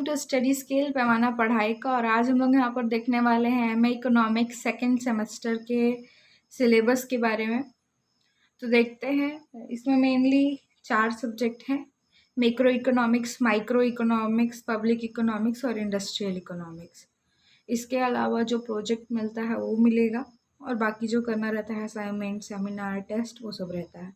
Welcome to study scale पैमाना पढ़ाई का। और आज हम लोग यहाँ पर देखने वाले हैं एमए इकोनॉमिक्स सेकेंड सेमेस्टर के सिलेबस के बारे में। तो देखते हैं, इसमें मेनली 4 सब्जेक्ट हैं: macro economics, micro economics, public economics और इंडस्ट्रियल इकोनॉमिक्स। इसके अलावा जो प्रोजेक्ट मिलता है वो मिलेगा, और बाकी जो करना रहता है असाइनमेंट, सेमिनार, टेस्ट, वो सब रहता है।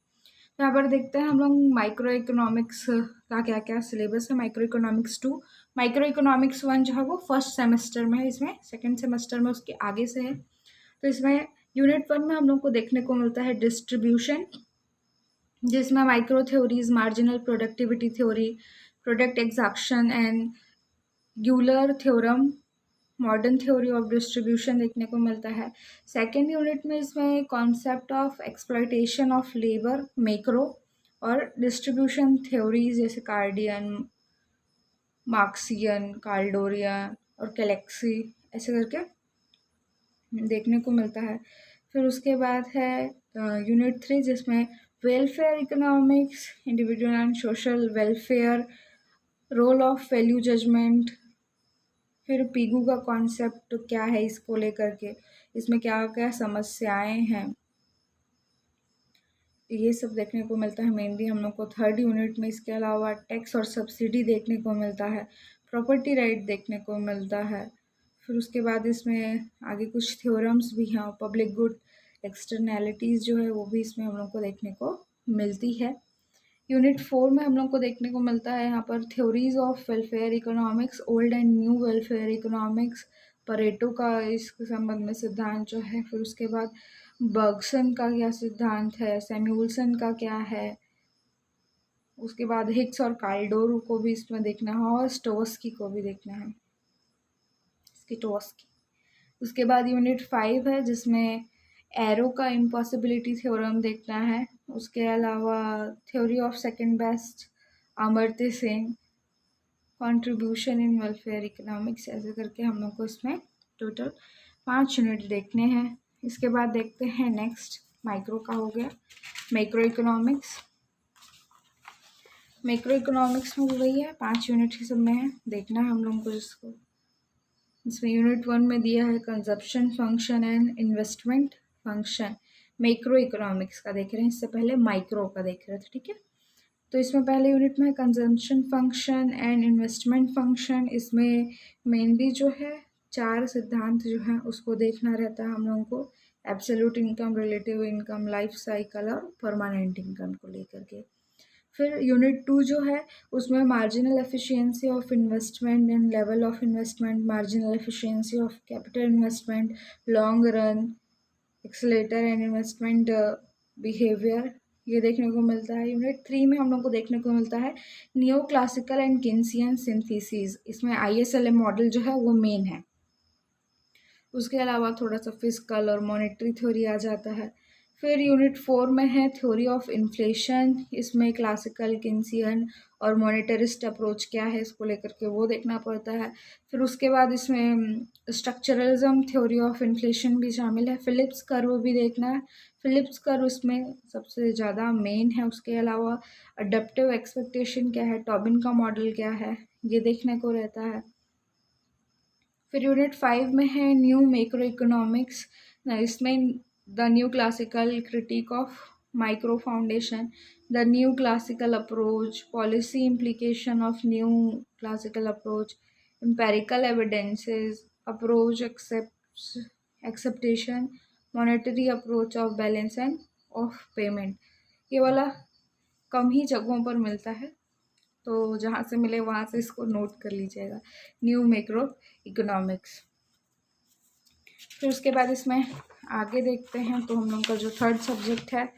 यहाँ पर देखते हैं हम लोग माइक्रो इकोनॉमिक्स का क्या क्या सिलेबस है। माइक्रो इकोनॉमिक्स 2, माइक्रो इकोनॉमिक्स 1 जो है वो फर्स्ट सेमेस्टर में है, इसमें सेकंड सेमेस्टर में उसके आगे से है। तो इसमें यूनिट 1 में हम लोग को देखने को मिलता है डिस्ट्रीब्यूशन, जिसमें micro theories, marginal productivity theory, product exhaustion and Euler theorem, modern theory of distribution देखने को मिलता है। सेकेंड यूनिट में इसमें concept of exploitation of labour, macro और डिस्ट्रीब्यूशन थ्योरीज जैसे कार्डियन, मार्क्सियन, काल्डोरियन और कैलेक्सी, ऐसे करके देखने को मिलता है। फिर उसके बाद है यूनिट 3, जिसमें welfare economics, individual and social welfare, role of value judgement, फिर पीगू का कॉन्सेप्ट क्या है इसको लेकर के, इसमें क्या क्या समस्याएं हैं, ये सब देखने को मिलता है मेनली हम लोग को थर्ड यूनिट में। इसके अलावा टैक्स और सब्सिडी देखने को मिलता है, प्रॉपर्टी राइट देखने को मिलता है। फिर उसके बाद इसमें आगे कुछ थ्योरम्स भी हैं, पब्लिक गुड एक्सटर्नैलिटीज़ जो है वो भी इसमें हम लोग को देखने को मिलती है। यूनिट 4 में हम लोग को देखने को मिलता है यहाँ पर theories of welfare economics, old and new welfare economics, Pareto का इसके संबंध में सिद्धांत जो है। फिर उसके बाद बर्गसन का क्या सिद्धांत है, सैमुअल्सन का क्या है, उसके बाद हिक्स और काल्डोर को भी इसमें देखना है, और स्टोस्की को भी देखना है, स्किटोस्की। उसके बाद यूनिट 5 है, जिसमें एरो का इम्पॉसिबिलिटी थ्योरम देखना है। उसके अलावा theory of second best, Amartya Sen, contribution in welfare economics, ऐसे करके हम लोग को इसमें टोटल 5 यूनिट देखने हैं। इसके बाद देखते हैं नेक्स्ट, माइक्रो का हो गया मैक्रो इकोनॉमिक्स। मैक्रो इकोनॉमिक्स में वही है, 5 यूनिट ही सब में है, देखना है हम लोगों को जिसको। इसमें यूनिट 1 में दिया है consumption function and investment function. Macro economics का देख रहे हैं, इससे पहले माइक्रो का देख रहे थे, ठीक है। तो इसमें पहले यूनिट में consumption function and investment function. इसमें मेनली जो है 4 सिद्धांत जो है उसको देखना रहता है हम लोगों को, absolute income, relative income, life cycle और परमानेंट इनकम को लेकर के। फिर यूनिट 2 जो है उसमें marginal efficiency of investment and level of investment, marginal efficiency of capital investment, long run, accelerator and investment behaviour, ये देखने को मिलता है। यूनिट 3 में हम लोग को देखने को मिलता है नियो क्लासिकल एंड केन्सियन सिंथेसिस, इसमें ISLM मॉडल जो है वो मेन है। उसके अलावा थोड़ा सा फिजिकल और मॉनेटरी थ्योरी आ जाता है। फिर यूनिट 4 में है थ्योरी ऑफ इन्फ्लेशन, इसमें क्लासिकल, केन्सियन और मॉनेटरिस्ट अप्रोच क्या है इसको लेकर के वो देखना पड़ता है। फिर उसके बाद इसमें स्ट्रक्चरलिज्म थ्योरी ऑफ इन्फ्लेशन भी शामिल है। फिलिप्स कर्व भी देखना है, फिलिप्स कर्व इसमें सबसे ज़्यादा मेन है। उसके अलावा अडप्टिव एक्सपेक्टेशन क्या है, टॉबिन का मॉडल क्या है, ये देखने को रहता है। फिर यूनिट 5 में है न्यू मैक्रो इकोनॉमिक्स, इसमें the new classical critic of micro foundation, the new classical approach, policy implication of new classical approach, empirical evidences, approach acceptation, monetary approach of balance end of payment. ये वाला कम ही जगहों पर मिलता है, तो जहाँ से मिले वहाँ से इसको नोट कर लीजिएगा, न्यू मैक्रो इकोनॉमिक्स। फिर उसके बाद इसमें आगे देखते हैं, तो हम लोग का जो थर्ड सब्जेक्ट है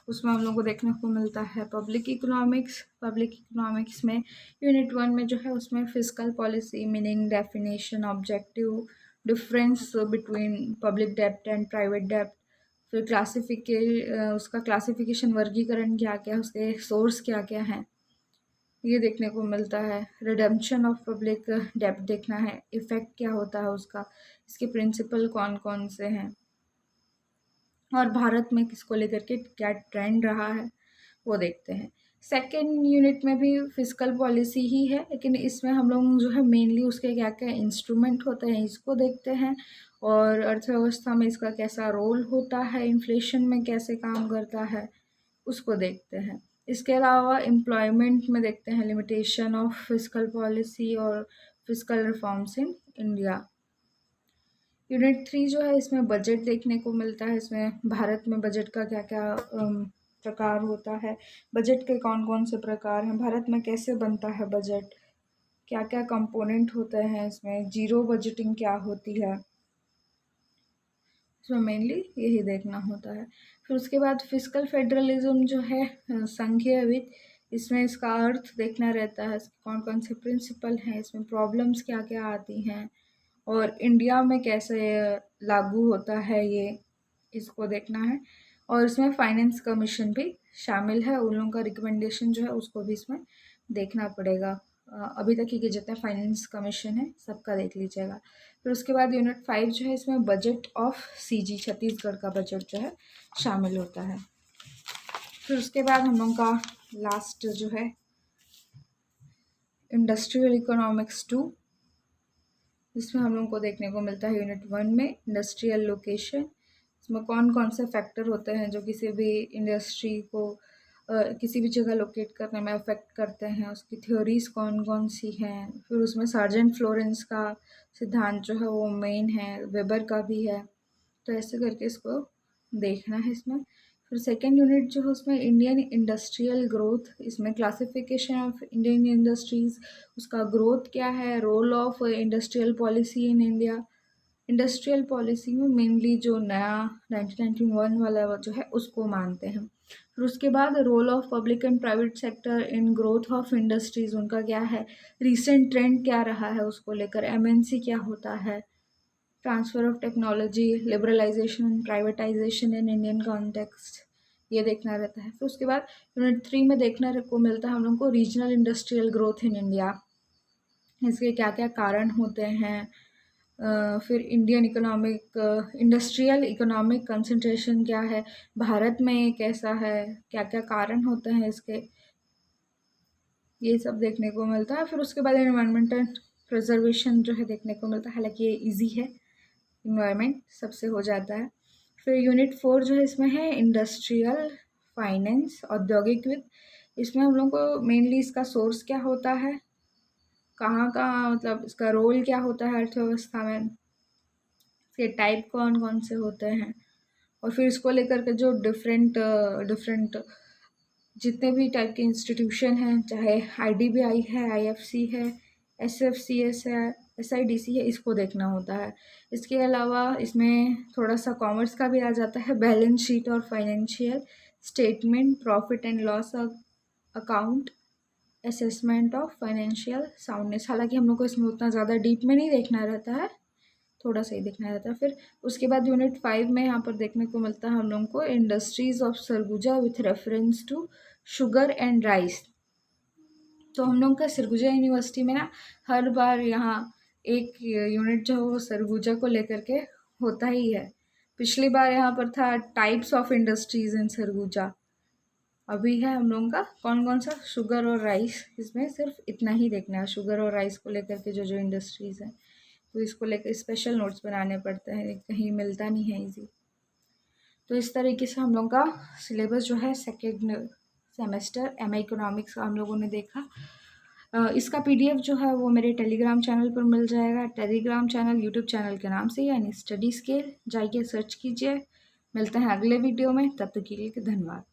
उसमें हम लोग को देखने को मिलता है पब्लिक इकोनॉमिक्स। पब्लिक इकोनॉमिक्स में यूनिट 1 में जो है उसमें physical policy, meaning, definition, objective, difference between public डेब्ट एंड प्राइवेट डेब्ट, फिर उसका क्लासिफिकेशन, वर्गीकरण क्या क्या, उसके सोर्स क्या क्या हैं, ये देखने को मिलता है। रिडेम्पशन ऑफ पब्लिक डेब्ट देखना है, इफेक्ट क्या होता है उसका, इसके प्रिंसिपल कौन कौन से हैं, और भारत में किसको लेकर के क्या ट्रेंड रहा है वो देखते हैं। सेकेंड यूनिट में भी फिजिकल पॉलिसी ही है, लेकिन इसमें हम लोग जो है मेनली उसके क्या क्या इंस्ट्रूमेंट होते हैं इसको देखते हैं, और अर्थव्यवस्था में इसका कैसा रोल होता है, इन्फ्लेशन में कैसे काम करता है उसको देखते हैं। इसके अलावा एम्प्लॉयमेंट में देखते हैं लिमिटेशन ऑफ फिजिकल पॉलिसी और physical reforms in India. Unit 3 जो है इसमें बजट देखने को मिलता है। इसमें भारत में बजट का क्या क्या प्रकार होता है, बजट के कौन कौन से प्रकार हैं, भारत में कैसे बनता है बजट, क्या क्या कंपोनेंट होते हैं इसमें, जीरो बजटिंग क्या होती है, इसमें मेनली यही देखना होता है। फिर उसके बाद फिजिकल फेडरलिज्म जो है संघीय वित्त, इसमें इसका अर्थ देखना रहता है, कौन कौन से प्रिंसिपल हैं, इसमें प्रॉब्लम्स क्या क्या आती हैं और इंडिया में कैसे लागू होता है ये, इसको देखना है। और इसमें फाइनेंस कमीशन भी शामिल है, उन लोगों का रिकमेंडेशन जो है उसको भी इसमें देखना पड़ेगा। अभी तक के जितने फाइनेंस कमीशन है सबका देख लीजिएगा। फिर उसके बाद यूनिट 5 जो है इसमें बजट ऑफ सीजी छत्तीसगढ़ का बजट जो है शामिल होता है। फिर उसके बाद हम लोगों का लास्ट जो है इंडस्ट्रियल इकोनॉमिक्स 2, जिसमें हम लोगों को देखने को मिलता है यूनिट 1 में इंडस्ट्रियल लोकेशन, इसमें कौन कौन से फैक्टर होते हैं जो किसी भी इंडस्ट्री को किसी भी जगह लोकेट करने में अफेक्ट करते हैं, उसकी थ्योरीज कौन कौन सी हैं। फिर उसमें सार्जेंट फ्लोरेंस का सिद्धांत जो है वो मेन है, वेबर का भी है, तो ऐसे करके इसको देखना है इसमें। फिर सेकेंड यूनिट जो है उसमें इंडियन इंडस्ट्रियल ग्रोथ, इसमें क्लासिफिकेशन ऑफ इंडियन इंडस्ट्रीज, उसका ग्रोथ क्या है, role of industrial policy in India. Industrial policy में मेनली जो नया 1991 वाला जो है उसको मानते हैं। फिर उसके बाद role of public and private sector in growth of industries, उनका क्या है, रीसेंट ट्रेंड क्या रहा है उसको लेकर, एमएनसी क्या होता है, transfer of technology, liberalisation and privatisation in Indian context, ये देखना रहता है। फिर उसके बाद यूनिट 3 में देखने को मिलता है हम लोग को regional industrial growth in India, इसके क्या क्या कारण होते हैं। फिर Indian economic industrial economic concentration क्या है, भारत में कैसा है, क्या क्या कारण होते हैं इसके, ये सब देखने को मिलता है। फिर उसके बाद एनवायरमेंटल प्रिजर्वेशन जो है देखने को मिलता है, हालांकि ये इजी है, इन्वायरमेंट सबसे हो जाता है। फिर यूनिट 4 जो है इसमें है इंडस्ट्रियल फाइनेंस, औद्योगिक वित्त, इसमें हम लोग को मेनली इसका सोर्स क्या होता है, कहाँ कहाँ मतलब इसका रोल क्या होता है अर्थव्यवस्था में, इसके टाइप कौन कौन से होते हैं, और फिर इसको लेकर के जो डिफरेंट जितने भी टाइप के इंस्टीट्यूशन हैं, चाहे आईडीबीआई है, आईएफसी है, एसएफसीएस है, एसआईडीसी है, इसको देखना होता है। इसके अलावा इसमें थोड़ा सा कॉमर्स का भी आ जाता है, बैलेंस शीट और financial statement, profit and loss account, assessment of financial soundness. हालांकि हम लोग को इसमें उतना ज़्यादा डीप में नहीं देखना रहता है, थोड़ा सा ही देखना रहता है। फिर उसके बाद यूनिट 5 में यहाँ पर देखने को मिलता है हम लोगों को industries of Surguja with reference to sugar and rice. तो हम लोग का सरगुजा यूनिवर्सिटी में ना हर बार यहाँ एक यूनिट जो है वो सरगुजा को लेकर के होता ही है। पिछली बार यहाँ पर था टाइप्स ऑफ इंडस्ट्रीज इन सरगुजा, अभी है हम लोगों का कौन कौन सा, शुगर और राइस। इसमें सिर्फ इतना ही देखना है, शुगर और राइस को लेकर के जो जो इंडस्ट्रीज़ हैं, तो इसको लेकर स्पेशल नोट्स बनाने पड़ते हैं, कहीं मिलता नहीं है इजी। तो इस तरीके से हम लोगों का सिलेबस जो है सेकेंड सेमेस्टर एमए इकोनॉमिक्स का हम लोगों ने देखा। इसका पीडीएफ जो है वो मेरे टेलीग्राम चैनल पर मिल जाएगा, टेलीग्राम चैनल यूट्यूब चैनल के नाम से, यानी स्टडी स्केल, जाइए सर्च कीजिए। मिलते हैं अगले वीडियो में, तब तक के लिए धन्यवाद।